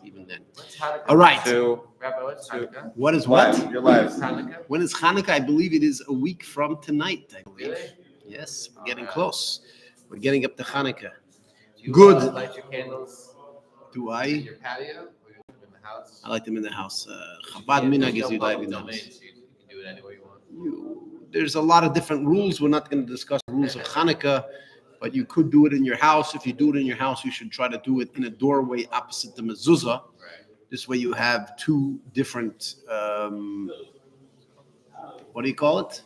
even then. All right. Rabbi, what's Hanukkah? What is what? Your lives. Hanukkah? When is Hanukkah? I believe it is a week from tonight, I believe. Really? Yes, we're getting close. We're getting up to Hanukkah. Do you Good. light your candles Do in I? your patio or you live in the house? I like them in the house. Chabad minhag is you light in the domain, house. so you can do it anywhere you want. There's a lot of different rules. We're not going to discuss the rules of Hanukkah, but you could do it in your house. If you do it in your house, you should try to do it in a doorway opposite the mezuzah. Right. This way you have two different, what do you call it?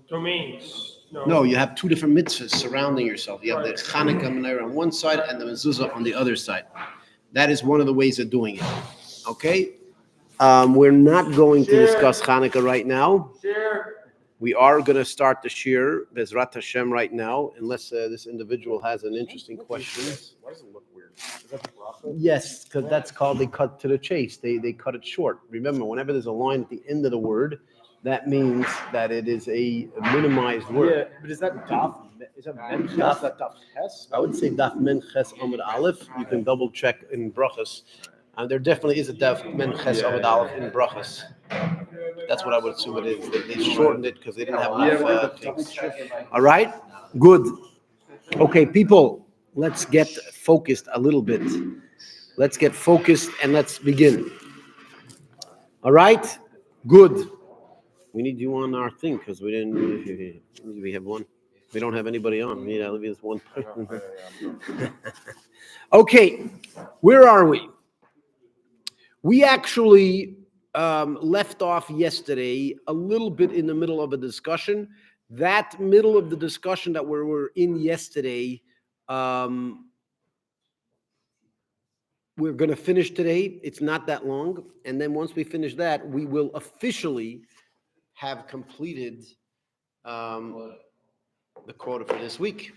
Domains. No, you have two different mitzvahs surrounding yourself. You have the Hanukkah menorah on one side and the mezuzah on the other side. That is one of the ways of doing it. Okay? We're not going to discuss Hanukkah right now. We are going to start the shir, Bezrat Hashem, right now, unless this individual has an interesting question. Why does it look weird? Is that the bracha? Yes, because that's called they cut to the chase. They cut it short. Remember, whenever there's a line at the end of the word, that means that it is a minimized word. Yeah, but is that daf? Is that men ches? That daf ches? I would say daf men ches amud aleph. You can double check in brachas. And there definitely is a daf men ches amud aleph in brachas. That's what I would assume it is. They shortened it because they didn't have enough things. All right, good. Okay, people, let's get focused a little bit. Let's get focused and let's begin. All right, good. We need you on our thing because we didn't. We have one. We don't have anybody on. We need at least one person. Okay, where are we? We actually left off yesterday a little bit in the middle of a discussion. That middle of the discussion that we were in yesterday, we're going to finish today. It's not that long. And then once we finish that, we will officially have completed the quota for this week.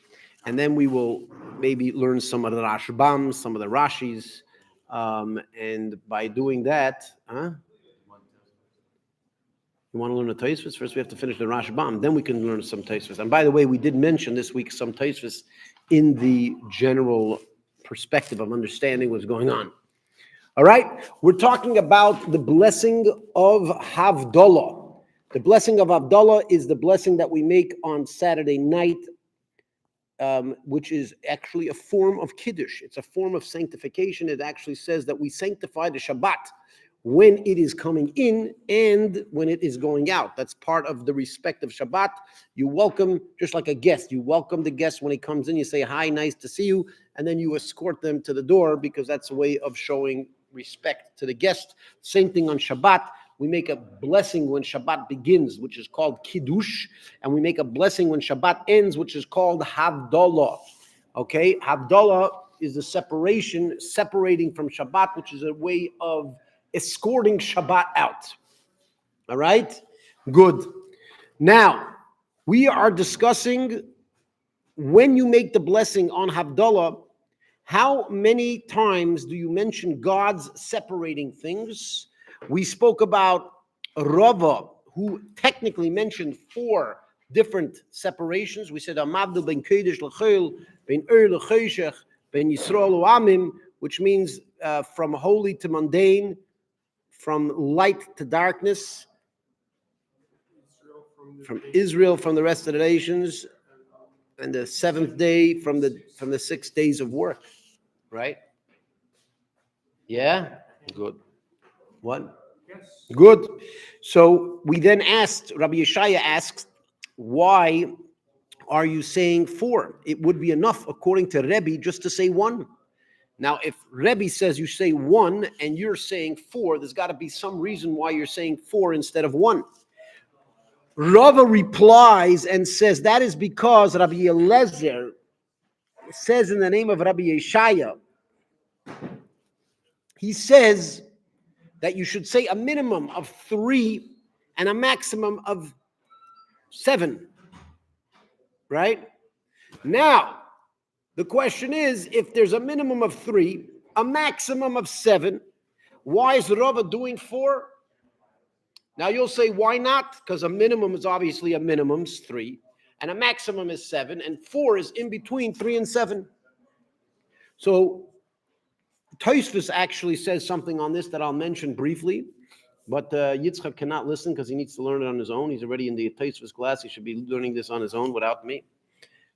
And then we will maybe learn some of the Rashbam, some of the Rashis. And by doing that, you want to learn the Taisvus? First, we have to finish the Rashbam. Then we can learn some Taisvus. And by the way, we did mention this week some Taisvus in the general perspective of understanding what's going on. All right? We're talking about the blessing of Havdalah. The blessing of Havdalah is the blessing that we make on Saturday night, which is actually a form of Kiddush. It's a form of sanctification. It actually says that we sanctify the Shabbat when it is coming in and when it is going out. That's part of the respect of Shabbat. You welcome, just like a guest, you welcome the guest when he comes in. You say, hi, nice to see you. And then you escort them to the door because that's a way of showing respect to the guest. Same thing on Shabbat. We make a blessing when Shabbat begins, which is called Kiddush, and we make a blessing when Shabbat ends, which is called Havdalah. Okay, Havdalah is the separating from Shabbat, which is a way of escorting Shabbat out. All right, good. Now, we are discussing when you make the blessing on Havdalah, how many times do you mention God's separating things? We spoke about Rava, who technically mentioned 4 different separations. We said Amavdu ben Kodesh l'chol, ben l'choshech, ben Yisrael u'amim, which means from holy to mundane, from light to darkness, from Israel from the rest of the nations, and the 7th day from the 6 days of work. Right? Yeah? Good. What? Yes. Good. So we then asked, Rabbi Yeshaya asks, why are you saying 4? It would be enough, according to Rebbe, just to say 1. Now, if Rebbe says you say 1 and you're saying 4, there's got to be some reason why you're saying 4 instead of 1. Rava replies and says that is because Rabbi Eliezer says in the name of Rabbi Yeshaya, he says that you should say a minimum of 3 and a maximum of 7, right? Now, the question is, if there's a minimum of 3, a maximum of 7, why is Rava doing 4? Now, you'll say, why not? Because a minimum is obviously a minimum is 3, and a maximum is 7, and 4 is in between 3 and 7. So Tosfos actually says something on this that I'll mention briefly, but Yitzchak cannot listen because he needs to learn it on his own. He's already in the Tosfos class. He should be learning this on his own without me.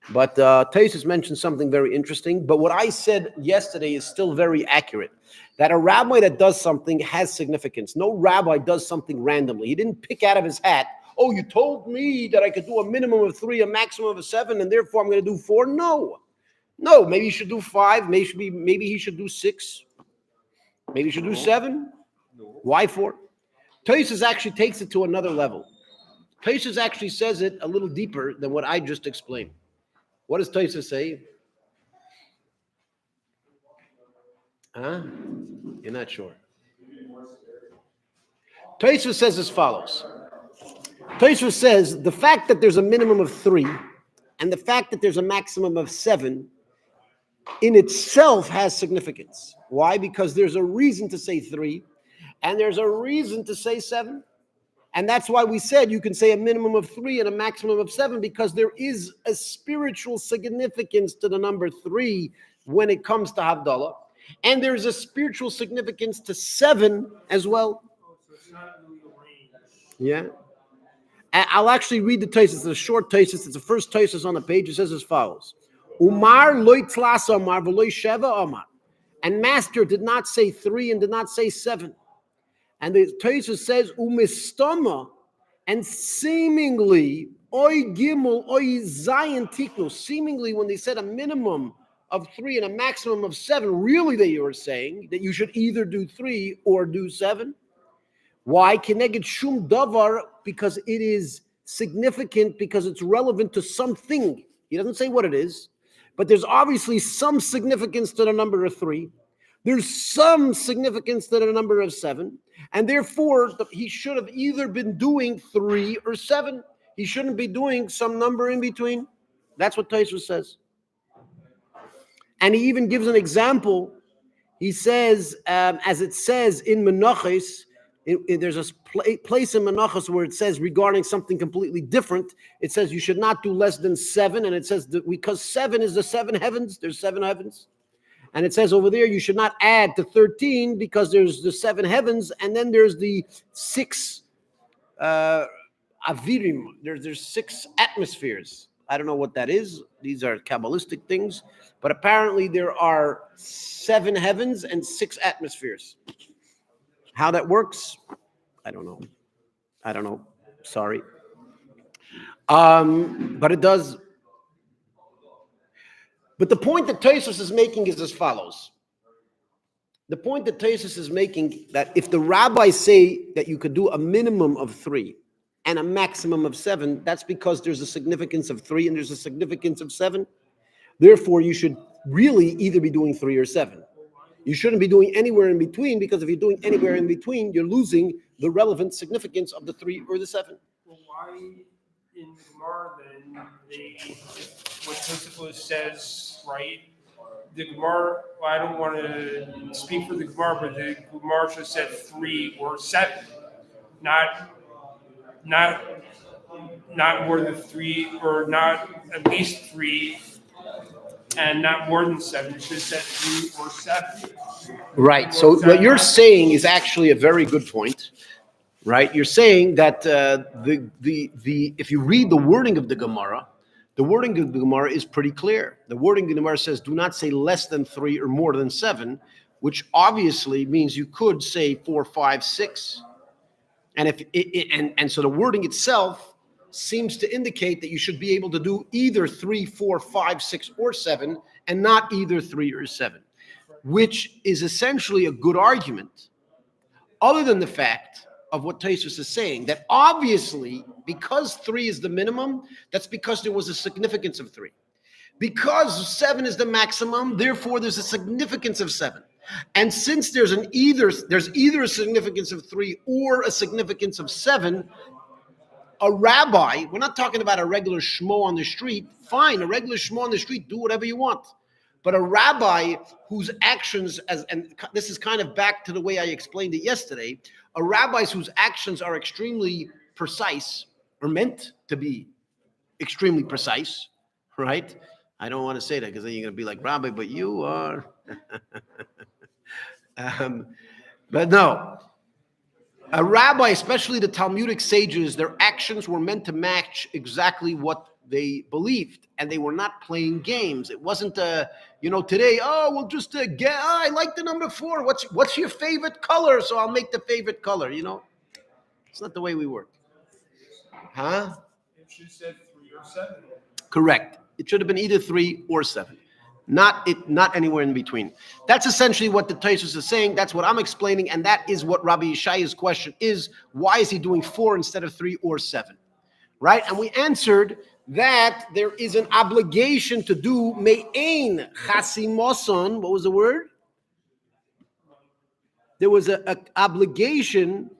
But Tosfos mentioned something very interesting. But what I said yesterday is still very accurate, that a rabbi that does something has significance. No rabbi does something randomly. He didn't pick out of his hat, oh, you told me that I could do a minimum of 3, a maximum of 7, and therefore I'm going to do 4. No, maybe you should do 5. Maybe he should do 6. Maybe he should do 7. Why 4? Tosfos actually takes it to another level. Tosfos actually says it a little deeper than what I just explained. What does Tosfos say? Huh? You're not sure. Tosfos says as follows. Tosfos says the fact that there's a minimum of 3 and the fact that there's a maximum of 7 in itself has significance. Why? Because there's a reason to say 3 and there's a reason to say 7. And that's why we said you can say a minimum of 3 and a maximum of 7, because there is a spiritual significance to the number 3 when it comes to Havdalah. And there's a spiritual significance to 7 as well. So it's not really a range. Yeah. I'll actually read the Tosfos. It's a short Tosfos. It's the first Tosfos on the page. It says as follows. Umar loy tlas amar v'loy sheva amar. And Master did not say 3 and did not say 7. And the Tosfos says, umistama, and seemingly, oy Gimmel, oy zayin tiknu, seemingly when they said a minimum of 3 and a maximum of 7, really they were saying that you should either do 3 or do 7. Why? Keneged shum davar, because it is significant, because it's relevant to something. He doesn't say what it is, but there's obviously some significance to the number of 3. There's some significance to the number of 7, and therefore he should have either been doing 3 or 7. He shouldn't be doing some number in between. That's what Tosfos says. And he even gives an example. He says, as it says in Menachos, there's a place in Menachos where it says regarding something completely different. It says you should not do less than 7, and it says that because 7 is the 7 heavens, there's 7 heavens. And it says over there, you should not add to 13 because there's the 7 heavens, and then there's the 6 avirim. There's 6 atmospheres. I don't know what that is. These are Kabbalistic things. But apparently there are 7 heavens and 6 atmospheres. How that works, I don't know. Sorry. But it does. But the point that Tosfos is making is as follows. The point that Tosfos is making, that if the rabbis say that you could do a minimum of 3 and a maximum of 7, that's because there's a significance of 3 and there's a significance of 7. Therefore, you should really either be doing 3 or 7. You shouldn't be doing anywhere in between, because if you're doing anywhere in between, you're losing the relevant significance of the 3 or the 7. Well, why in the Gemara then what Tosfos says, right? The Gemara, well, I don't want to speak for the Gemara, but the Gemara should have said 3 or 7, not more than 3, or not at least 3, and not more than 7. It should have said 3 or 7. Right. So what you're saying is actually a very good point. Right. You're saying that if you read the wording of the Gemara, the wording of the Gemara is pretty clear. The wording of the Gemara says, do not say less than 3 or more than 7, which obviously means you could say 4, 5, 6. And so the wording itself seems to indicate that you should be able to do either 3, 4, 5, 6, or 7, and not either 3 or 7, which is essentially a good argument, other than the fact of what Tosfos is saying, that obviously, because 3 is the minimum, that's because there was a significance of 3. Because 7 is the maximum, therefore there's a significance of 7. And since there's either a significance of 3 or a significance of 7, a rabbi, we're not talking about a regular shmo on the street, fine, a regular shmo on the street, do whatever you want. But a rabbi whose actions, and this is kind of back to the way I explained it yesterday, a rabbi whose actions are extremely precise, or meant to be extremely precise, right? I don't want to say that because then you're going to be like, Rabbi, but you are. But no. A rabbi, especially the Talmudic sages, their actions were meant to match exactly what they believed, and they were not playing games. It wasn't, today, we'll just I like the number 4. What's your favorite color? So I'll make the favorite color, It's not the way we work. Huh? It should have said 3 or 7. Correct. It should have been either 3 or 7. Not anywhere in between. That's essentially what the Tosfos is saying. That's what I'm explaining, and that is what Rabbi Yeshaya's question is. Why is he doing 4 instead of 3 or 7? Right? And we answered that there is an obligation to do me'ein chasimoson. What was the word? There was an obligation,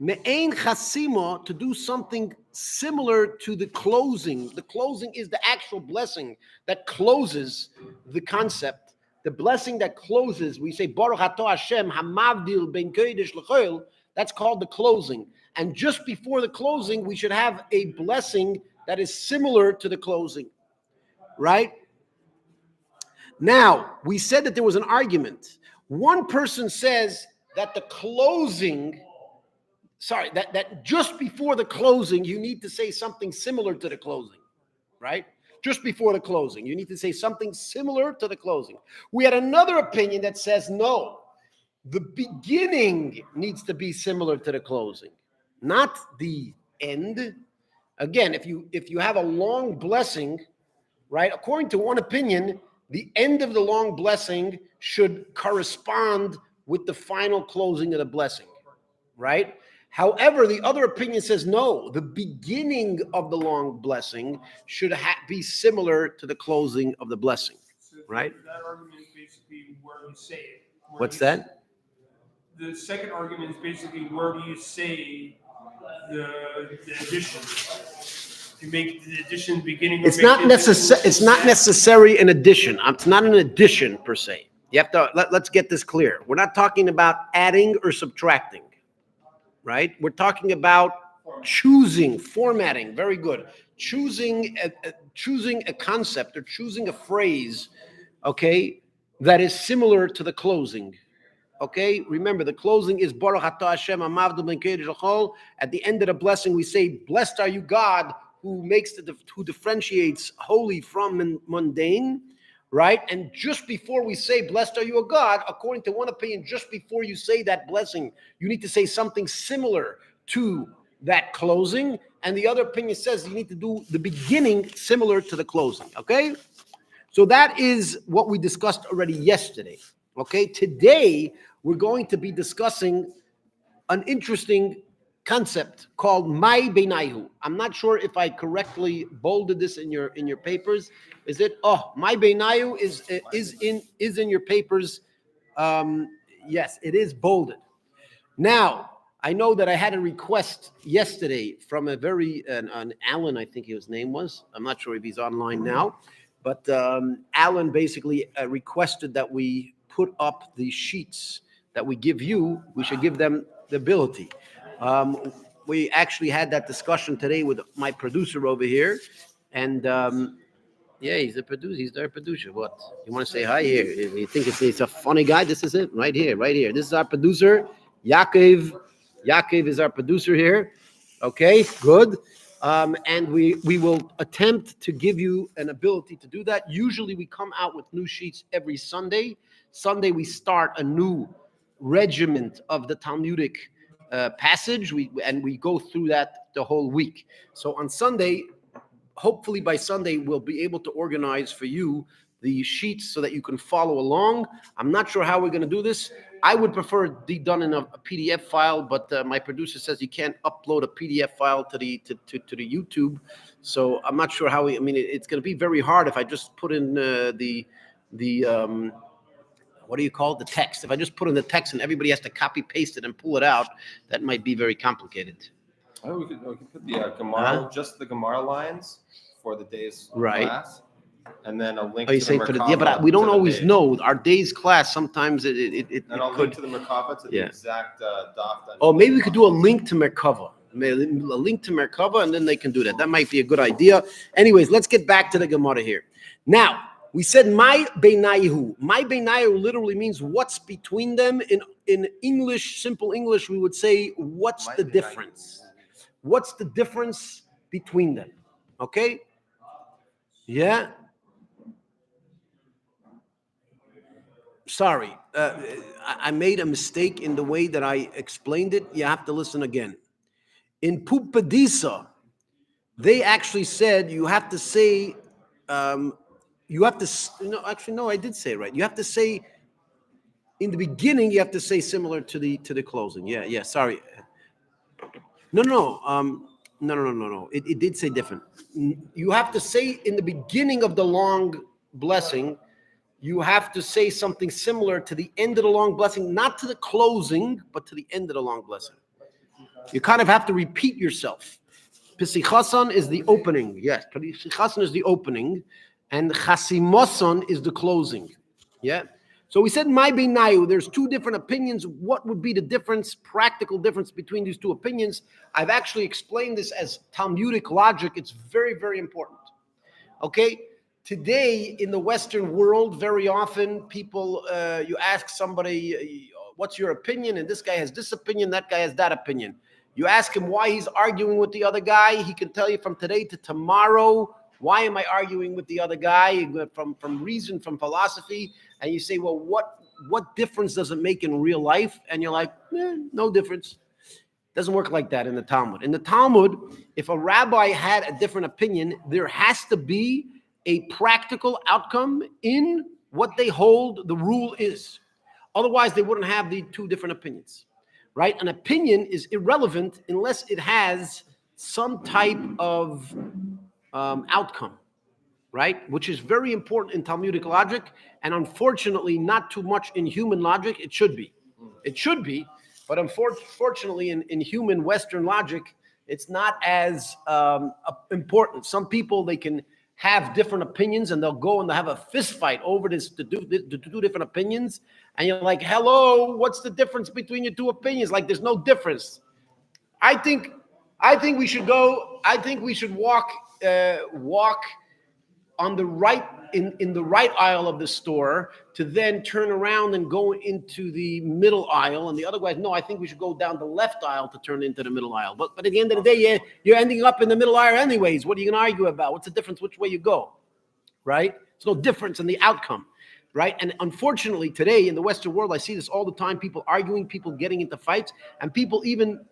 me'ein chasimo, to do something similar to the closing. The closing is the actual blessing that closes the concept. The blessing that closes, we say, Baruch Atah Hashem, hamavdil ben kodesh l'chol, that's called the closing. And just before the closing, we should have a blessing that is similar to the closing, right? Now, we said that there was an argument. One person says that the closing, that just before the closing, you need to say something similar to the closing, right? Just before the closing, you need to say something similar to the closing. We had another opinion that says, no, the beginning needs to be similar to the closing, not the end. Again, if you have a long blessing, right, according to one opinion, the end of the long blessing should correspond with the final closing of the blessing, right? However, the other opinion says, no, the beginning of the long blessing should be similar to the closing of the blessing, right? That argument is basically where you say it. What's that? The second argument is basically where do you say the addition? You make the addition beginning. It's not necessary an addition. It's not an addition per se. You have to let's get this clear. We're not talking about adding or subtracting, right? We're talking about choosing, formatting. Very good. Choosing a concept or choosing a phrase, okay, that is similar to the closing. Okay, remember the closing is Baruch Atah Hashem Hamavdil ben kodesh l'chol. At the end of the blessing, we say, "Blessed are you, God, who differentiates holy from mundane." Right, and just before we say, "Blessed are you, O God," according to one opinion, just before you say that blessing, you need to say something similar to that closing, and the other opinion says you need to do the beginning similar to the closing. Okay, so that is what we discussed already yesterday. Okay, today we're going to be discussing an interesting concept called my beinayu. I'm not sure if I correctly bolded this in your papers. Is it? Oh, my beinayu is in your papers. Yes, it is bolded. Now I know that I had a request yesterday from an Alan, I think his name was. I'm not sure if he's online now, but Alan basically requested that we put up the sheets that we give you. We should give them the ability. We actually had that discussion today with my producer over here, and yeah, he's the producer. He's their producer. What? You want to say hi here? If you think it's a funny guy, this is it right here, right here. This is our producer, Yaakov. Yaakov is our producer here. Okay, good. And we will attempt to give you an ability to do that. Usually we come out with new sheets every Sunday. Sunday we start a new regiment of the Talmudic passage, we go through that the whole week. So on Sunday, hopefully by Sunday, we'll be able to organize for you the sheets so that you can follow along. I'm not sure how we're going to do this. I would prefer it be done in a PDF file, but my producer says you can't upload a PDF file to the YouTube. So I'm not sure how it's going to be very hard if I just put in the what do you call it? The text. If I just put in the text and everybody has to copy paste it and pull it out, that might be very complicated. Oh, we could put the Gemara, just the Gemara lines for the day's class, and then a link. Oh, you to say the for the Merkava but we don't to the always day. know our day's class. Sometimes it And I'll could. link to the Merkava to the exact daf. Oh, maybe we could do a link to Merkava. A link to Merkava, and then they can do that. That might be a good idea. Anyways, let's get back to the Gemara here. Now, We said my beinayu. My beinayu literally means what's between them. In English, simple English, we would say, what's the difference? What's the difference between them? Okay? Yeah? Sorry. I made a mistake in the way that I explained it. You have to listen again. In Pupadisa, they actually said you have to say, I did say it right. You have to say, in the beginning, you have to say similar to the closing. Yeah, sorry. No. It did say different. You have to say in the beginning of the long blessing, you have to say something similar to the end of the long blessing, not to the closing, but to the end of the long blessing. You kind of have to repeat yourself. Pesichason is the opening. Yes, Pesichason is the opening, and Chasimoson is the closing. Yeah. So we said my beinayu. There's two different opinions. What would be the difference, practical difference between these two opinions? I've actually explained this as Talmudic logic. It's very, very important. Okay. Today in the Western world, very often people, you ask somebody, what's your opinion? And this guy has this opinion, that guy has that opinion. You ask him why he's arguing with the other guy. He can tell you from today to tomorrow, why am I arguing with the other guy? From reason, from philosophy. And you say, well, what difference does it make in real life? And you're like, no difference. Doesn't work like that in the Talmud. In the Talmud, if a rabbi had a different opinion, there has to be a practical outcome in what they hold the rule is. Otherwise, they wouldn't have the two different opinions, right? An opinion is irrelevant unless it has some type of outcome, right? Which is very important in Talmudic logic, and unfortunately, not too much in human logic. It should be. It should be, but unfortunately, in human Western logic, it's not as important. Some people, they can have different opinions and they'll go and they'll have a fist fight over this to do different opinions. And you're like, hello, what's the difference between your two opinions? Like there's no difference. I think we should walk on the right, in the right aisle of the store to then turn around and go into the middle aisle. And the other guys, no, I think we should go down the left aisle to turn into the middle aisle. But at the end of the day, you're ending up in the middle aisle anyways. What are you going to argue about? What's the difference which way you go, right? There's no difference in the outcome, right? And unfortunately, today in the Western world, I see this all the time, people arguing, people getting into fights, and people even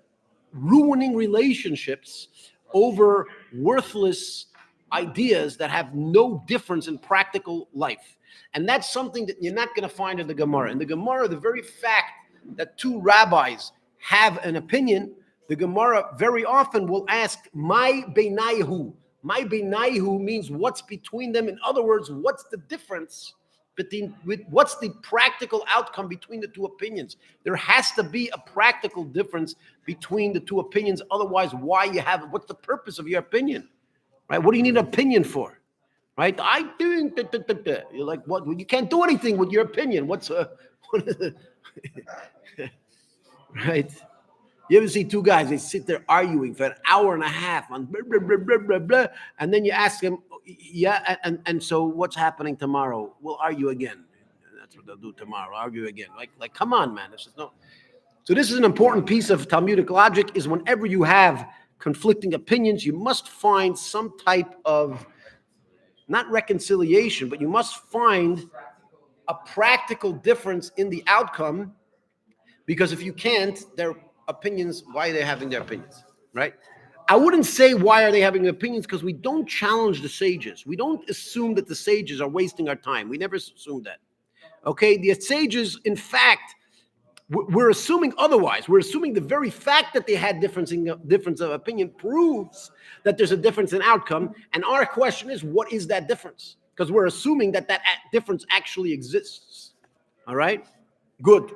ruining relationships over worthless ideas that have no difference in practical life. And that's something that you're not going to find in the Gemara. In the Gemara, the very fact that two rabbis have an opinion, the Gemara very often will ask, my beinayu. My beinayu means what's between them. In other words, what's the difference what's the practical outcome between the two opinions? There has to be a practical difference between the two opinions. Otherwise, what's the purpose of your opinion? Right? What do you need an opinion for? Right? I think you're like, what? You can't do anything with your opinion. What is it? Right? You ever see two guys, they sit there arguing for an hour and a half on blah, blah, blah, blah, blah, blah, and then you ask them, yeah, and so what's happening tomorrow? We'll argue again. That's what they'll do tomorrow, argue again. Like come on, man. This is no. So this is an important piece of Talmudic logic, is whenever you have conflicting opinions, you must find some type of, not reconciliation, but you must find a practical difference in the outcome, because if you can't, their opinions, why are they having their opinions, right? I wouldn't say why are they having opinions, because we don't challenge the sages. We don't assume that the sages are wasting our time. We never assume that, okay? The sages, in fact, we're assuming otherwise. We're assuming the very fact that they had difference of opinion proves that there's a difference in outcome. And our question is, what is that difference? Because we're assuming that difference actually exists. All right? Good.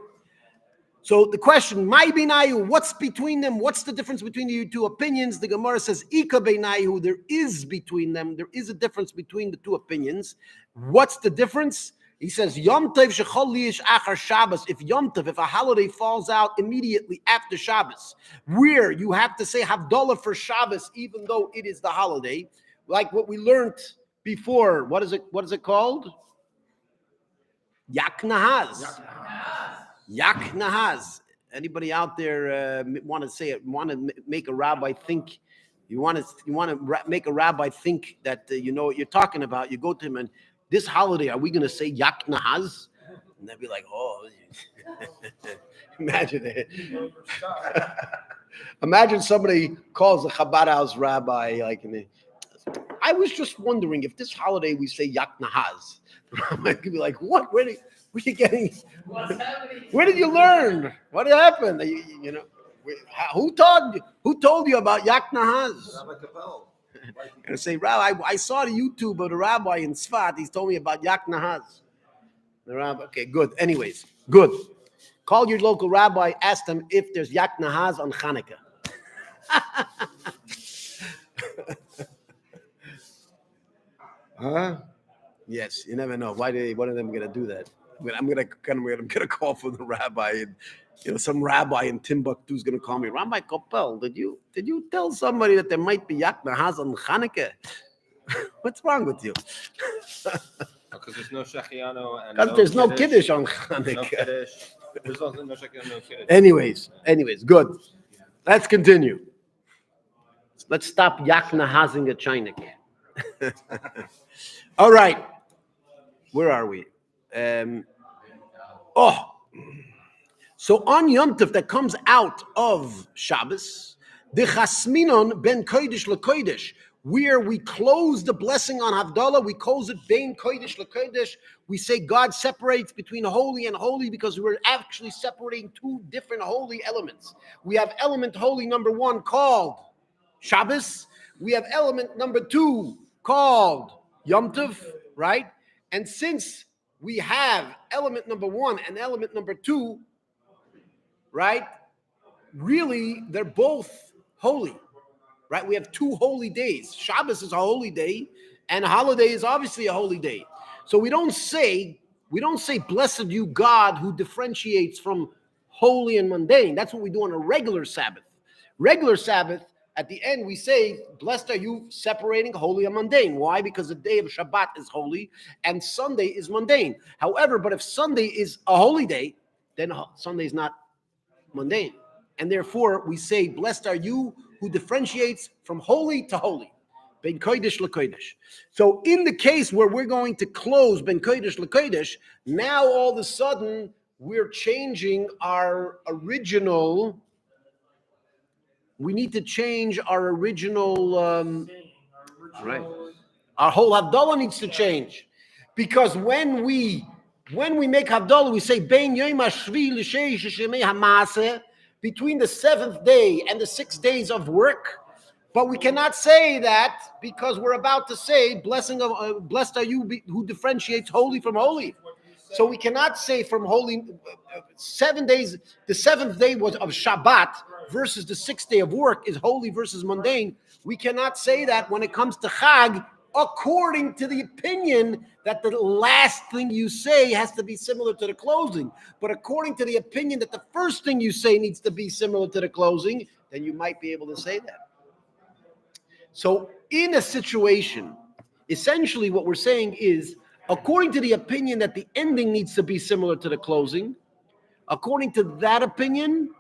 So the question, my beinayu, what's between them? What's the difference between the two opinions? The Gemara says, Ika beinayu, there is between them. There is a difference between the two opinions. What's the difference? He says, Yom Tov shechol liyish achar Shabbos. If Yom Tov, if a holiday falls out immediately after Shabbos, where you have to say Havdalah for Shabbos, even though it is the holiday, like what we learned before. What is it called? Yak Nahaz. Yak Nahaz. Anybody out there want to say it? Want to make a rabbi think? You want to make a rabbi think that you know what you're talking about? You go to him and this holiday, are we going to say Yak Nahaz? And they'll be like, oh, imagine it. Imagine somebody calls a Chabad house rabbi like, I was just wondering if this holiday we say Yak Nahaz. The rabbi could be like, what? Where are you getting? Where did you learn? What happened? You know, who told you about Yak Nahaz? Rabbi Kopel. And say, Rabbi, I saw the YouTube of the rabbi in Sfat. He's told me about Yak Nahaz. The rabbi, okay, good. Anyways, good. Call your local rabbi. Ask them if there's Yak Nahaz on Hanukkah. Huh? Yes, you never know. One of them going to do that? I'm gonna call for the rabbi, and some rabbi in Timbuktu is gonna call me. Rabbi Kopel, did you tell somebody that there might be Yak Nahaz on Hanukkah? What's wrong with you? Because there's no Shechiano and Because there's no Kiddush on No Hanukkah. Kiddush. There's also no Shechiano, no Kiddush. Anyways, good. Let's continue. Let's stop Yak Nahazing a Chinik. All right. Where are we? So on Yom Tov that comes out of Shabbos, the Chasminon ben Kodesh leKodesh, where we close the blessing on Havdalah, we close it ben Kodesh leKodesh. We say God separates between holy and holy because we're actually separating two different holy elements. We have element holy number one called Shabbos. We have element number two called Yom Tov, right? And since we have element number one and element number two, right? Really, they're both holy, right? We have two holy days. Shabbos is a holy day, and a holiday is obviously a holy day. So we don't say, blessed you God who differentiates from holy and mundane. That's what we do on a regular Sabbath. Regular Sabbath, at the end, we say, blessed are you separating holy and mundane. Why? Because the day of Shabbat is holy and Sunday is mundane. However, but if Sunday is a holy day, then Sunday is not mundane. And therefore, we say, blessed are you who differentiates from holy to holy. Ben Kodesh LeKodesh. So in the case where we're going to close Ben Kodesh LeKodesh, now all of a sudden, we're changing our original... We need to change our original, right? Our whole Havdalah needs to change, because when we make Havdalah, we say Bein Yom HaShvi L'Sheish Shemei HaMaaseh, between the seventh day and the 6 days of work. But we cannot say that because we're about to say blessed are you who differentiates holy from holy. So we cannot say from holy 7 days. The seventh day was of Shabbat versus the 6th day of work is holy versus mundane. We cannot say that when it comes to Chag, according to the opinion that the last thing you say has to be similar to the closing. But according to the opinion that the first thing you say needs to be similar to the closing, then you might be able to say that. So in a situation, essentially what we're saying is, according to the opinion that the ending needs to be similar to the closing, according to that opinion,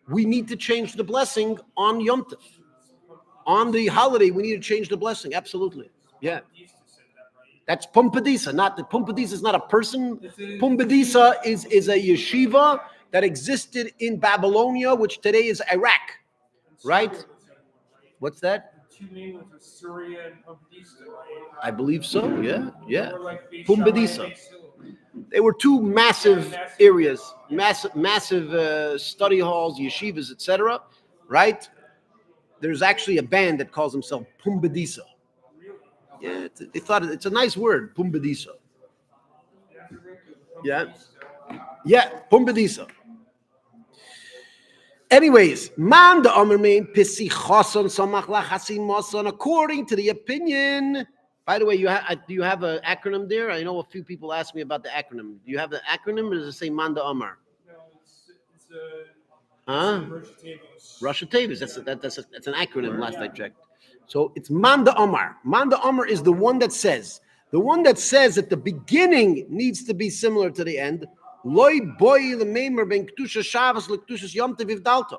we need to change the blessing on Yom Tov. On the holiday, we need to change the blessing. Absolutely. Yeah. That's Pumbedisa. Pumbedisa is not a person. Pumbedisa is a yeshiva that existed in Babylonia, which today is Iraq. Right? What's that? Two names are Syria and Pumbedisa, right? I believe so. Yeah. Pumbedisa. They were two massive areas, massive study halls, yeshivas, etc. Right? There's actually a band that calls themselves Pumbedisa. Yeah, they thought it's a nice word, Pumbedisa. Yeah, Pumbedisa. Anyways, man the Amermain Pisi Choson Samach Lachasim Moson, according to the opinion. By the way, do you have an acronym there? I know a few people ask me about the acronym. Do you have the acronym, or does it say Manda Amar? No, it's a Huh? Tables. Russia Tavis. That's an acronym. Last I checked. So it's Man the Omar. Man the Omar is the one that says that the beginning needs to be similar to the end. Loi boy lemeimer ben kedusha Shabbos lekdushas Yom Tov Ivdalta.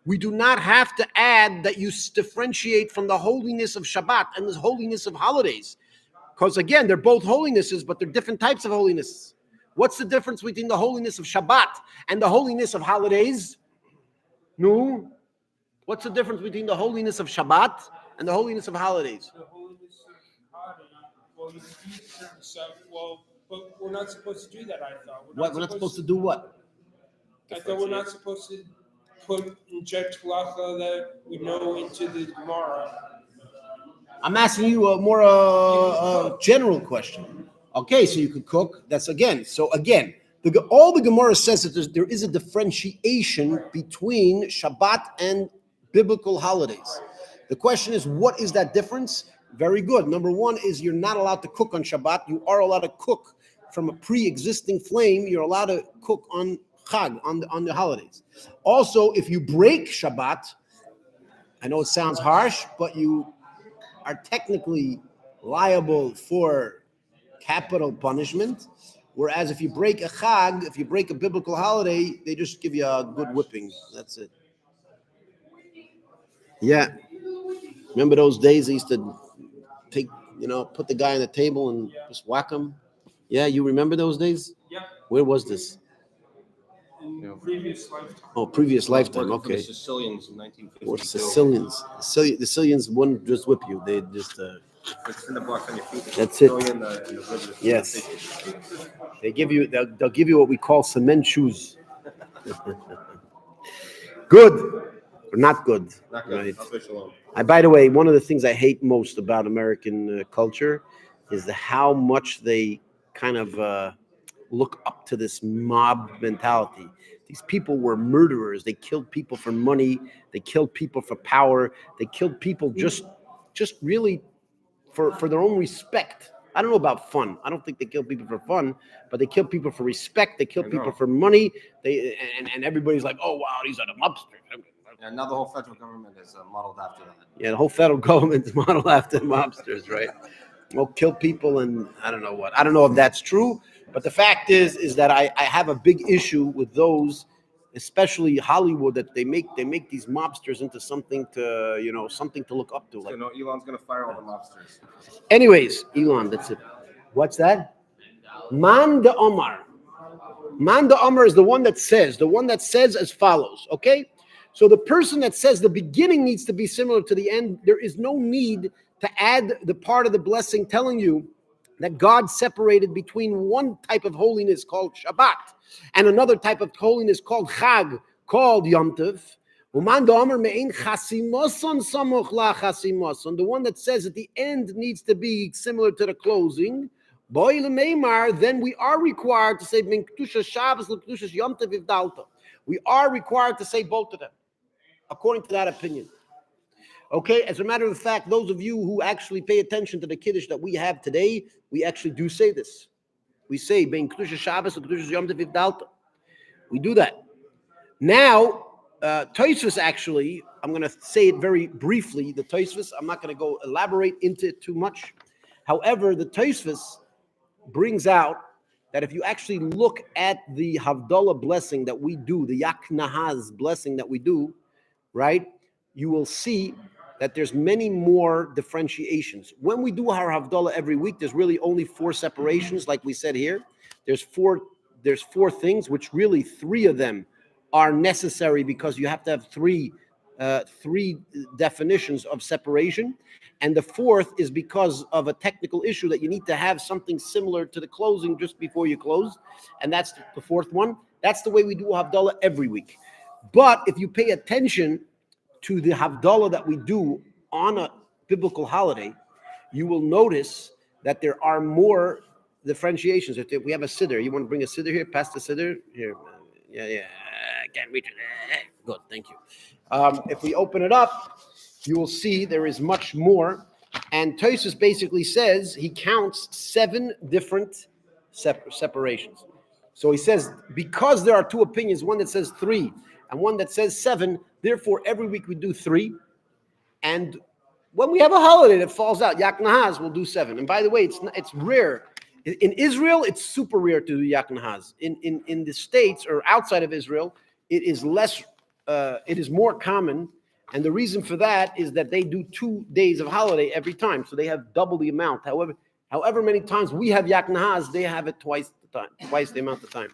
We do not have to add that you differentiate from the holiness of Shabbat and the holiness of holidays. Because again, they're both holinesses, but they're different types of holiness. What's the difference between the holiness of Shabbat and the holiness of holidays? No. What's the difference between the holiness of Shabbat and the holiness of holidays? The holiness of holiday. Well, you can do certain stuff. Well, but we're not supposed to do that. I thought. We're not supposed to do what? I thought we're not supposed to inject halacha that we know into the Gemara. I'm asking you a more general question. Okay, so you could cook. That's again. So again, all the Gemara says that there is a differentiation between Shabbat and biblical holidays. The question is, what is that difference? Very good. Number one is you're not allowed to cook on Shabbat. You are allowed to cook from a pre-existing flame. You're allowed to cook on Chag, on the holidays. Also, if you break Shabbat, I know it sounds harsh, but you are technically liable for capital punishment. Whereas if you break a Chag, if you break a biblical holiday, they just give you a good whipping. That's it. Yeah. Remember those days they used to put the guy on the table and just whack him? Yeah, you remember those days? Yeah. Where was this? In previous lifetime. Oh, previous lifetime. Working for Okay. the Sicilians in 1952. Or Sicilians. The Sicilians wouldn't just whip you. They just. It's in the box on your feet. That's it. Sicilian, the river. Yes. They'll give you what we call cement shoes. Good or not good? Not good. Right. Official. By the way, one of the things I hate most about American culture is how much they kind of look up to this mob mentality. These people were murderers. They killed people for money. They killed people for power. They killed people just really for their own respect. I don't know about fun. I don't think they kill people for fun, but they kill people for respect. They kill people for money. And everybody's like, oh wow, these are the mobsters. And now the whole federal government is modeled after that. Yeah, the whole federal government is modeled after mobsters, right? Well, kill people and I don't know what. I don't know if that's true, but the fact is that I have a big issue with those, especially Hollywood, that they make these mobsters into something to look up to. So, Elon's going to fire all the mobsters. Anyways, Elon, that's it. What's that? Man the Omar. Man the Omar is the one that says as follows, okay? So the person that says the beginning needs to be similar to the end, there is no need to add the part of the blessing telling you that God separated between one type of holiness called Shabbat and another type of holiness called Chag, called Yom Tov. The one that says that the end needs to be similar to the closing, then we are required to say we are required to say both of them, according to that opinion. Okay, as a matter of fact, those of you who actually pay attention to the Kiddush that we have today, we actually do say this. We say, Ben Kedusha Shabbos and Kedusha Yom Tov Ivdalta. We do that. Now, Tosfos actually, I'm going to say it very briefly, the Tosfos, I'm not going to go elaborate into it too much. However, the Tosfos brings out that if you actually look at the Havdalah blessing that we do, the Yak Nahaz blessing that we do, right, you will see that there's many more differentiations. When we do our Havdalah every week, there's really only 4 separations, like we said here. There's four things, which really 3 of them are necessary because you have to have three definitions of separation. And the 4th is because of a technical issue that you need to have something similar to the closing just before you close. And that's the 4th one. That's the way we do Havdalah every week. But if you pay attention to the Havdalah that we do on a biblical holiday, you will notice that there are more differentiations. If we have a siddur, you want to bring a siddur here? Pass the siddur here. Yeah. I can't reach it. Good, thank you. If we open it up, you will see there is much more. And Tosfos basically says he counts 7 different separations. So he says, because there are 2 opinions, one that says 3 and one that says 7. Therefore, every week we do 3. And when we have a holiday that falls out, Yak Nahaz, we'll do 7. And by the way, it's rare. In Israel, it's super rare to do Yak Nahaz. In the States or outside of Israel, it is less. It is more common. And the reason for that is that they do 2 days of holiday every time. So they have double the amount. However many times we have Yak Nahaz, they have it twice the amount of time.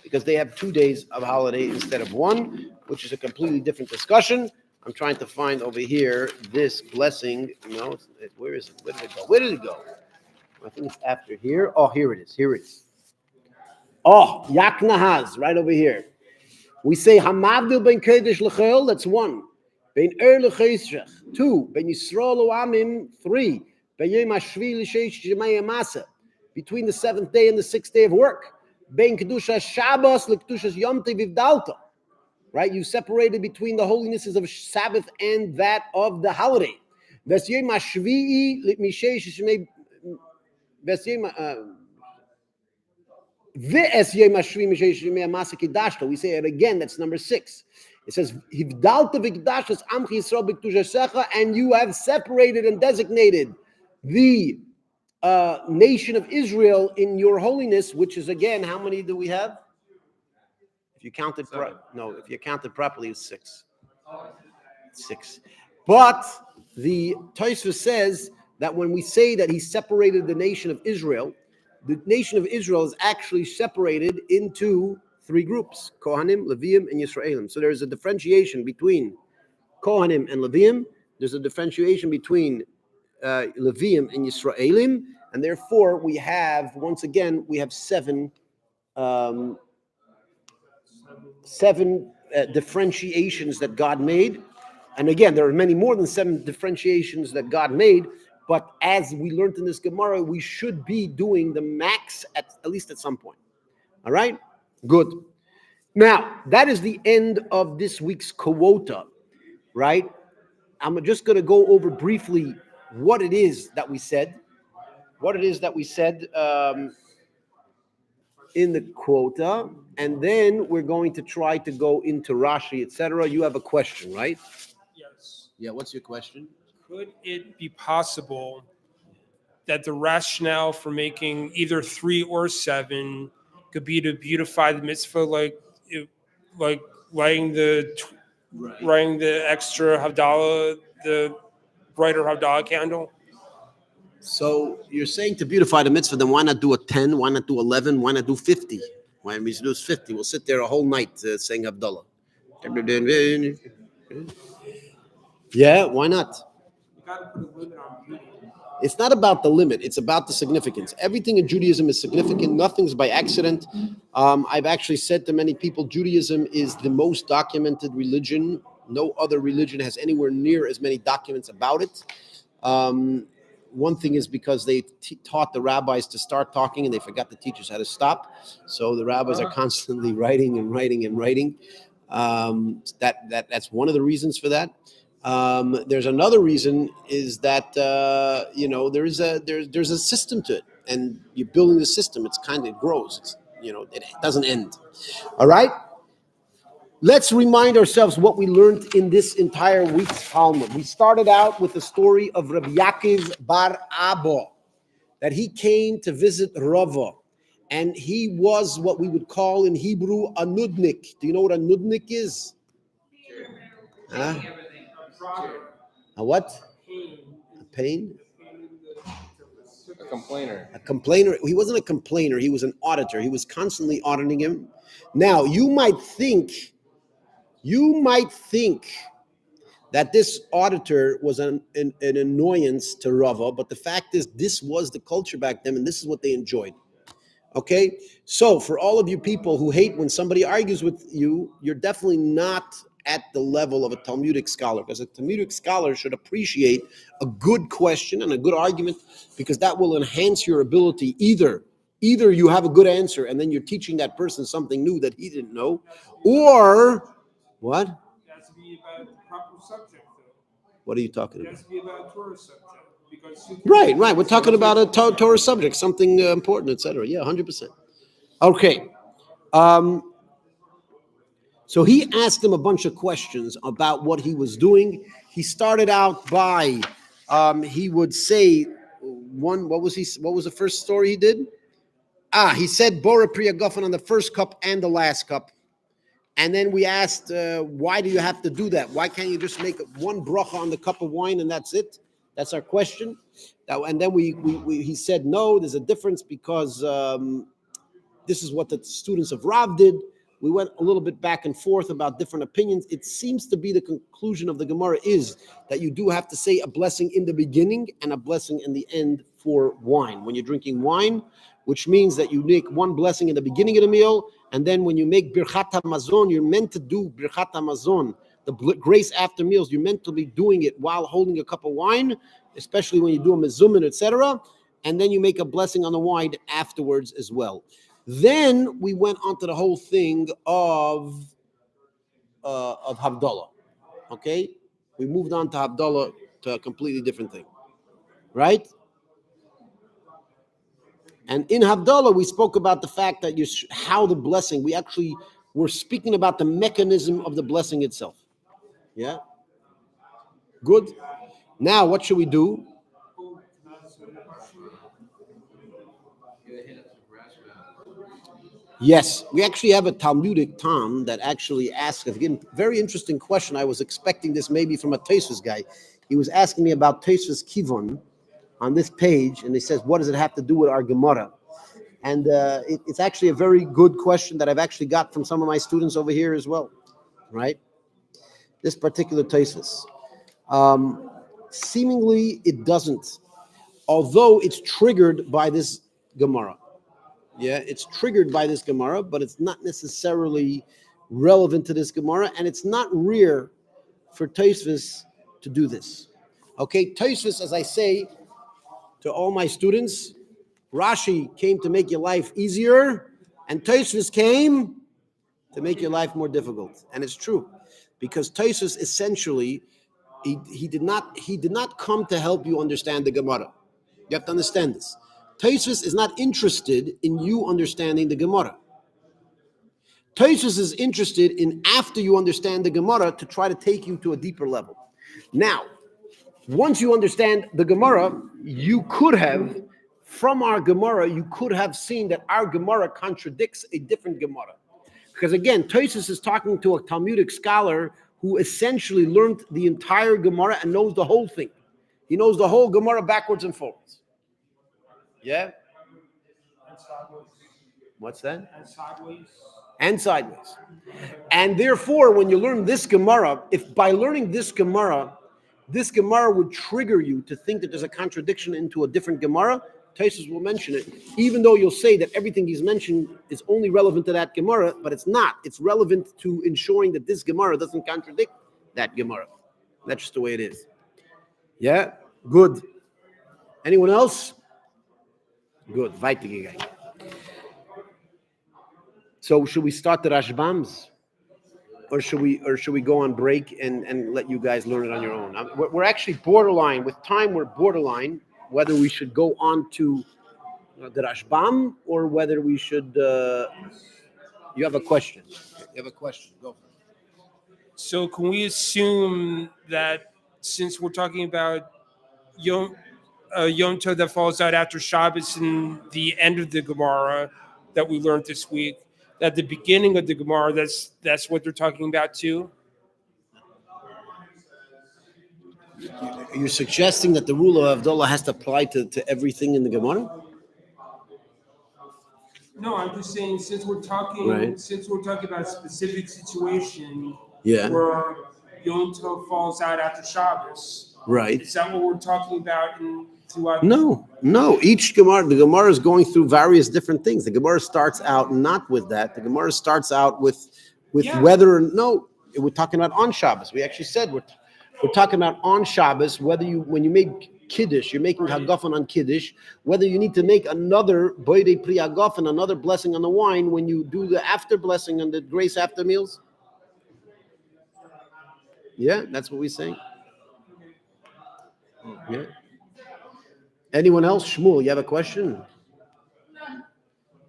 Because they have 2 days of holiday instead of 1, which is a completely different discussion. I'm trying to find over here this blessing. No, where is it? Where did it go? Where did it go? I think it's after here. Oh, here it is. Here it is. Oh, Yak Nahaz, right over here. We say Hamavdil ben Kodesh l'chol, that's 1. Ben l'chesrech, 2. Ben Yisrael u'amim, 3. Ben Yom hashvi l'sheish yemei hamasa, between the 7th day and the 6th day of work. Ben kedusha Shabbos l'kedusha Yom Tov v'vdalta. Right, you separated between the holinesses of Sabbath and that of the holiday. Ves Yom hashvi l'misheish yemei ves Yom we say it again, that's number 6. It says, and you have separated and designated the nation of Israel in your holiness, which is again, how many do we have? If you counted if you counted properly, it's 6. 6. But the Tosfos says that when we say that he separated the nation of Israel, the nation of Israel is actually separated into 3 groups: Kohanim, Leviim, and Yisraelim. So there's a differentiation between Kohanim and Leviim. There's a differentiation between Leviim and Yisraelim, and therefore we have 7 differentiations that God made. And again, there are many more than 7 differentiations that God made. But as we learned in this Gemara, we should be doing the max at least at some point. All right? Good. Now, that is the end of this week's quota, right? I'm just going to go over briefly what it is that we said. In the quota, and then we're going to try to go into Rashi, etc. You have a question, right? Yes. Yeah, what's your question? Could it be possible that the rationale for making either 3 or 7 could be to beautify the mitzvah, like lighting the extra Havdalah, the brighter Havdalah candle? So you're saying to beautify the mitzvah, then why not do a 10? Why not do 11? Why not do 50? Why don't we do 50? We'll sit there a whole night saying Havdalah. Yeah, why not? You got to put a limit on beauty. It's not about the limit. It's about the significance. Everything in Judaism is significant. Nothing's by accident. I've actually said to many people, Judaism is the most documented religion. No other religion has anywhere near as many documents about it. One thing is because they taught the rabbis to start talking and they forgot the teachers how to stop. So the rabbis are constantly writing and writing and writing. That's one of the reasons for that. There's another reason is that there's a system to it, and you're building the system. It grows. It doesn't end. All right. Let's remind ourselves what we learned in this entire week's Talmud. We started out with the story of Rabbi Yaakov bar Abba, that he came to visit Rava, and he was what we would call in Hebrew a nudnik. Do you know what a nudnik is? Huh? A what? A pain? A complainer. A complainer. He wasn't a complainer. He was an auditor. He was constantly auditing him. Now, you might think that this auditor was an annoyance to Rava, but the fact is this was the culture back then, and this is what they enjoyed. Okay? So, for all of you people who hate when somebody argues with you, you're definitely not at the level of a Talmudic scholar, because a Talmudic scholar should appreciate a good question and a good argument, because that will enhance your ability. Either you have a good answer and then you're teaching that person something new that he didn't know, or what? It has to be about the proper subject, though. What are you talking It about? has to be about a Torah subject. Because Right. We're talking about a Torah subject, something important, etc. Yeah, 100%. Okay. So he asked him a bunch of questions about what he was doing. He started out by, he would say, what was the first story he did? He said Bora Priya Gofen on the first cup and the last cup. And then we asked, why do you have to do that? Why can't you just make one bracha on the cup of wine and that's it? That's our question. And then he said, no, there's a difference because this is what the students of Rav did. We went a little bit back and forth about different opinions. It seems to be the conclusion of the Gemara is that you do have to say a blessing in the beginning and a blessing in the end for wine. When you're drinking wine, which means that you make one blessing in the beginning of the meal, and then when you make Birchat HaMazon, you're meant to do Birchat HaMazon, the grace after meals. You're meant to be doing it while holding a cup of wine, especially when you do a mezumin, etc. And then you make a blessing on the wine afterwards as well. Then we went on to the whole thing of Havdalah. Okay, we moved on to Havdalah, to a completely different thing, right? And in Havdalah, we spoke about the fact that how the blessing. We actually were speaking about the mechanism of the blessing itself. Yeah, good. Now, what should we do? Yes, we actually have a Talmudic Tom that actually asked, again, very interesting question. I was expecting this maybe from a Tosfos guy. He was asking me about Tosfos Kivon on this page, and he says, what does it have to do with our Gemara? And it's actually a very good question that I've actually got from some of my students over here as well, right? This particular Tosfos. Seemingly, it doesn't, although it's triggered by this Gemara. Yeah, it's triggered by this Gemara, but it's not necessarily relevant to this Gemara, and it's not rare for Tosfos to do this. Okay, Tosfos, as I say to all my students, Rashi came to make your life easier, and Tosfos came to make your life more difficult. And it's true, because Tosfos essentially, he did not come to help you understand the Gemara. You have to understand this. Tosfos is not interested in you understanding the Gemara. Tosfos is interested in, after you understand the Gemara, to try to take you to a deeper level. Now, once you understand the Gemara, you could have, from our Gemara, you could have seen that our Gemara contradicts a different Gemara. Because again, Tosfos is talking to a Talmudic scholar who essentially learned the entire Gemara and knows the whole thing. He knows the whole Gemara backwards and forwards. Yeah? And sideways. What's that? And sideways. And sideways. And therefore, when you learn this Gemara, if by learning this Gemara would trigger you to think that there's a contradiction into a different Gemara, Tosfos will mention it, even though you'll say that everything he's mentioned is only relevant to that Gemara, but it's not. It's relevant to ensuring that this Gemara doesn't contradict that Gemara. That's just the way it is. Yeah? Good. Anyone else? Good. Weitergegangen. So should we start the Rashbams? Or should we go on break and let you guys learn it on your own? We're actually borderline. With time, we're borderline whether we should go on to the Rashbam or whether we should... you have a question. You have a question. Go for it. So can we assume that since we're talking about Yom Tov that falls out after Shabbos and the end of the Gemara that we learned this week, that the beginning of the Gemara, that's what they're talking about too? You're suggesting that the rule of Havdalah has to apply to everything in the Gemara? No, I'm just saying since we're talking about a specific situation where Yom Tov falls out after Shabbos. Right. Is that what we're talking about throughout? No. Each Gemara, the Gemara is going through various different things. The Gemara starts out not with that. The Gemara starts out with whether or no. We're talking about on Shabbos. We actually said we're talking about on Shabbos, when you make Kiddush, you're making Hagafen on Kiddush, whether you need to make another Boidei Pri Hagafen, another blessing on the wine when you do the after blessing on the grace after meals. Yeah, that's what we're saying. Yeah. Anyone else? Shmuel, you have a question?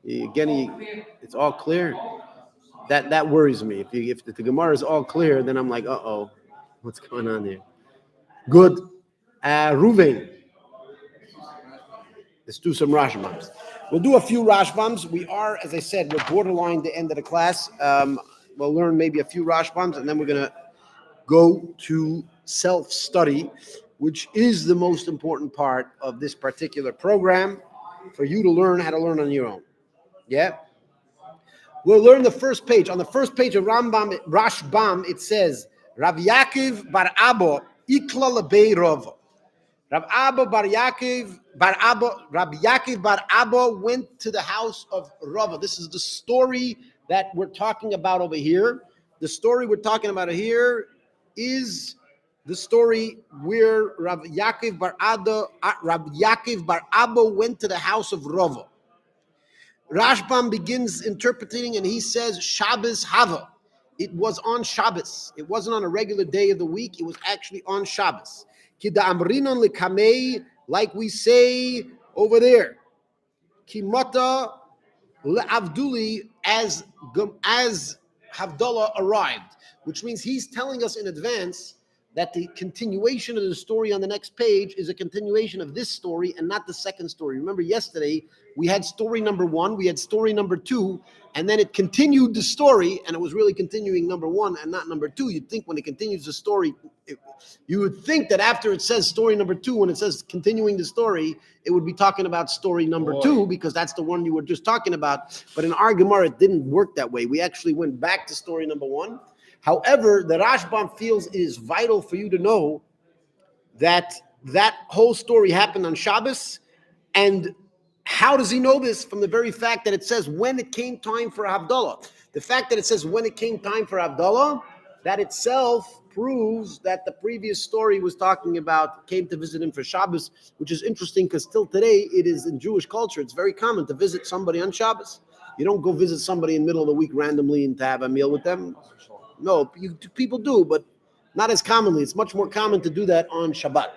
Again, it's all clear. That worries me. If the Gemara is all clear, then I'm like, uh-oh, what's going on here? Good. Ruvain. Let's do some Rashbams. We'll do a few Rashbams. We are, as I said, we're borderline the end of the class. We'll learn maybe a few Rashbams, and then we're going to go to self-study, which is the most important part of this particular program, for you to learn how to learn on your own. Yeah? We'll learn the first page. On the first page of Rashbam, it says, Rav Yaakov bar Abba ikla lebei Rava. Rabbi Yaakov bar Abba went to the house of Rava. This is the story that we're talking about over here. The story we're talking about here is the story where Rabbi Yaakov bar Abba went to the house of Rava. Rashbam begins interpreting, and he says, Shabbos Hava. It was on Shabbos. It wasn't on a regular day of the week. It was actually on Shabbos. Kida amrinon lekamei, like we say over there. Kimata le'avduli, as Havdalah arrived, which means he's telling us in advance that the continuation of the story on the next page is a continuation of this story and not the second story. Remember, yesterday we had story number 1, we had story number 2, and then it continued the story, and it was really continuing number 1 and not number 2. You'd think when it continues the story, you would think that after it says story number 2, when it says continuing the story, it would be talking about story number 2, because that's the one you were just talking about. But in our Gemara, it didn't work that way. We actually went back to story number 1. However, the Rashbam feels it is vital for you to know that that whole story happened on Shabbos. And how does he know this? From the very fact that it says when it came time for Havdalah. The fact that it says when it came time for Havdalah, that itself proves that the previous story was talking about came to visit him for Shabbos, which is interesting because till today it is in Jewish culture, it's very common to visit somebody on Shabbos. You don't go visit somebody in the middle of the week randomly and to have a meal with them. No, people do, but not as commonly. It's much more common to do that on Shabbat,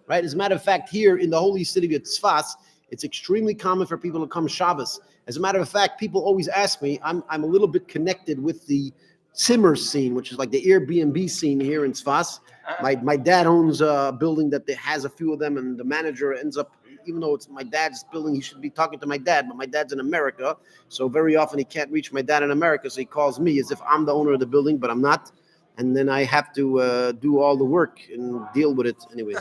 right? As a matter of fact, here in the holy city of Tzfas, it's extremely common for people to come Shabbos. As a matter of fact, people always ask me, I'm a little bit connected with the Zimmer scene, which is like the Airbnb scene here in Tzfas. My dad owns a building that has a few of them, and the manager ends up, even though it's my dad's building, he should be talking to my dad, but my dad's in America, so very often he can't reach my dad in America, so he calls me as if I'm the owner of the building, but I'm not, and then I have to do all the work and deal with it anyways.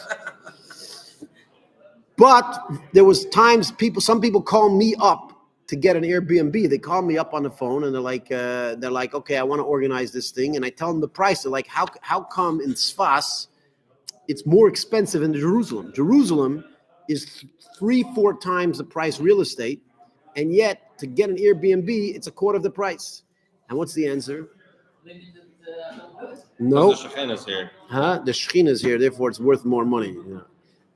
But there was times some people call me up to get an Airbnb. They call me up on the phone and they're like, okay, I want to organize this thing, and I tell them the price. They're like, how come in Tzfas it's more expensive than Jerusalem? Jerusalem is 3-4 times the price real estate, and yet to get an Airbnb, it's a quarter of the price. And what's the answer? No. The Shekhinah is here. The Shekhinah is here, therefore it's worth more money. Yeah.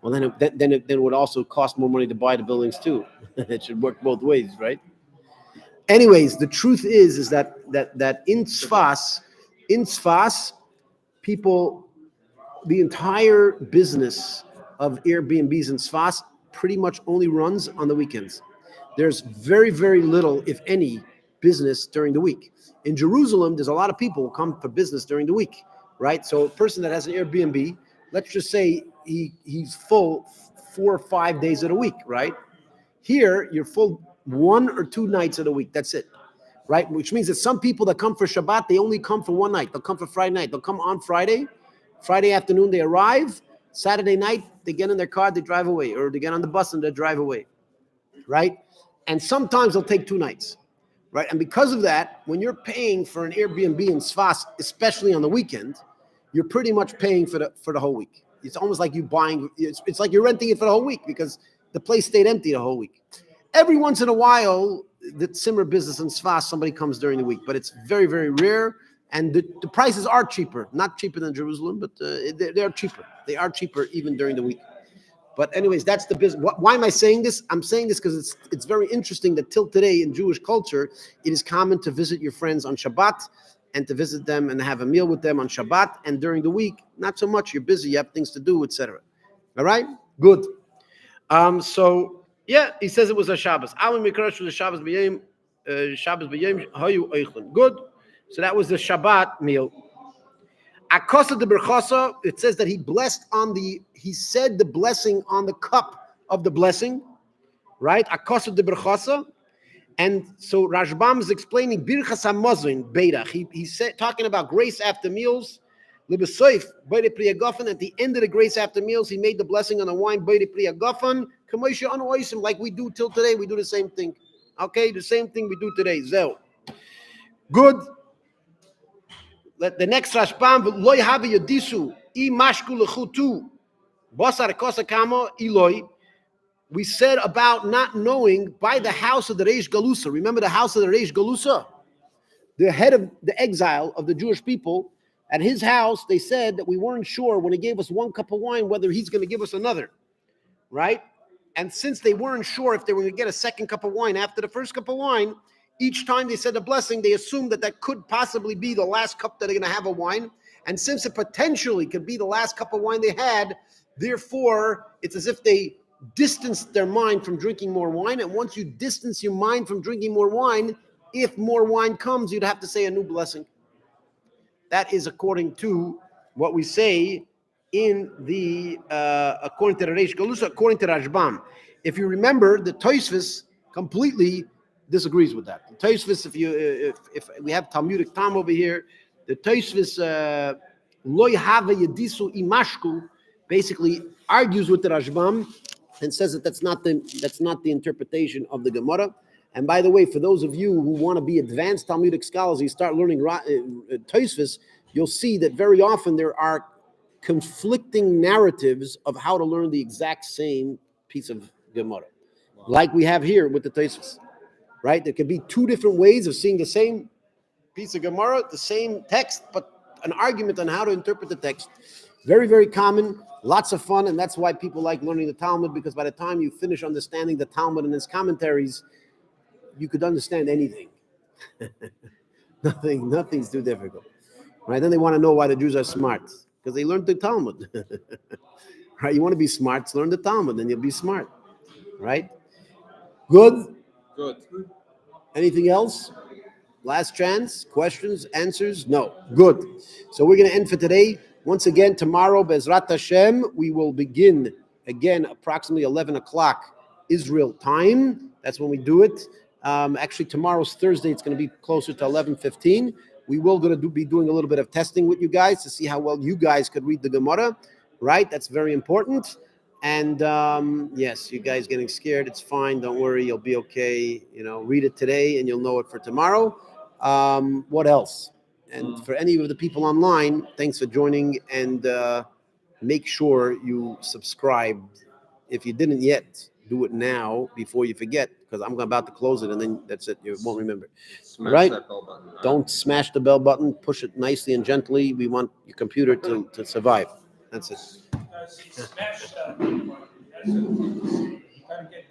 Well, then it would also cost more money to buy the buildings too. It should work both ways, right? Anyways, the truth is that in Tzfas, people, the entire business of Airbnbs in Tzfas pretty much only runs on the weekends. There's very, very little, if any, business during the week. In Jerusalem, there's a lot of people who come for business during the week, right? So a person that has an Airbnb, let's just say he's full 4 or 5 days of the week, right? Here, you're full 1 or 2 nights of the week. That's it, right? Which means that some people that come for Shabbat, they only come for 1 night. They'll come for Friday night. They'll come on Friday afternoon, they arrive. Saturday night, they get in their car, they drive away, or they get on the bus and they drive away, right? And sometimes they'll take 2 nights, right? And because of that, when you're paying for an Airbnb in Tzfas, especially on the weekend, you're pretty much paying for the whole week. It's almost like you buying. It's like you're renting it for the whole week because the place stayed empty the whole week. Every once in a while, the Zimmer business in Tzfas, somebody comes during the week, but it's very, very rare. And the prices are cheaper, not cheaper than Jerusalem, but they're cheaper. They are cheaper even during the week. But anyways, that's the business. Why am I saying this? I'm saying this because it's very interesting that till today in Jewish culture, it is common to visit your friends on Shabbat and to visit them and have a meal with them on Shabbat. And during the week, not so much. You're busy, you have things to do, etc. All right? Good. So, yeah, he says it was a Shabbos. Shabbos b'yom hayu oichlin. Good. So that was the Shabbat meal. Akosa de berchosa. It says that he said the blessing on the cup of the blessing, right? Akosa de berchosa. And so Rashbam is explaining Birchas HaMazon Beirach. He said, talking about grace after meals. Libesoif Beire Priya Gofen. At the end of the grace after meals, he made the blessing on the wine Beire Priya Gofen. Kamoisha Anoisim, like we do till today, we do the same thing. Okay, the same thing we do today. Zel. Good. The next Rashbam, Loi Habe Yadisu, I Mashku Lechutu, Basar Kosa Kamo, Eloi. We said about not knowing by the house of the Reish Galusa. Remember the house of the Reish Galusa? The head of the exile of the Jewish people. At his house, they said that we weren't sure when he gave us one cup of wine whether he's going to give us another, right? And since they weren't sure if they were going to get a second cup of wine after the first cup of wine, each time they said a blessing, they assumed that could possibly be the last cup that they're going to have a wine. And since it potentially could be the last cup of wine they had, therefore, it's as if they distanced their mind from drinking more wine. And once you distance your mind from drinking more wine, if more wine comes, you'd have to say a new blessing. That is according to what we say in the, according to the Reish Galusa, according to Rashbam. If you remember, the Tosfos completely disagrees with that. The Tosfos, if we have Talmudic time over here, the Tosfos Loi Have Yedisu Imashku basically argues with the Rashbam and says that that's not the interpretation of the Gemara. And by the way, for those of you who want to be advanced Talmudic scholars, you start learning Tosfos, you'll see that very often there are conflicting narratives of how to learn the exact same piece of Gemara, like we have here with the Tosfos, right? There could be two different ways of seeing the same piece of Gemara, the same text, but an argument on how to interpret the text. Very, very common, lots of fun, and that's why people like learning the Talmud, because by the time you finish understanding the Talmud and its commentaries, you could understand anything. Nothing's too difficult, right? Then they want to know why the Jews are smart, because they learned the Talmud. Right? You want to be smart, learn the Talmud, then you'll be smart, right? Good? Good. Anything else? Last chance? Questions? Answers? No. Good. So we're going to end for today. Once again, tomorrow, Bezrat Hashem, we will begin again approximately 11 o'clock Israel time. That's when we do it. Actually, tomorrow's Thursday. It's going to be closer to 11:15. We will be doing a little bit of testing with you guys to see how well you guys could read the Gemara, right? That's very important. And yes, you guys getting scared, it's fine. Don't worry, you'll be okay. Read it today and you'll know it for tomorrow. What else? And for any of the people online, thanks for joining, and make sure you subscribe. If you didn't yet, do it now before you forget, because I'm about to close it and then that's it. You won't remember. Smash that bell button. Don't smash the bell button. Push it nicely and gently. We want your computer to survive. That's it. Smash that. That's it. Gotta get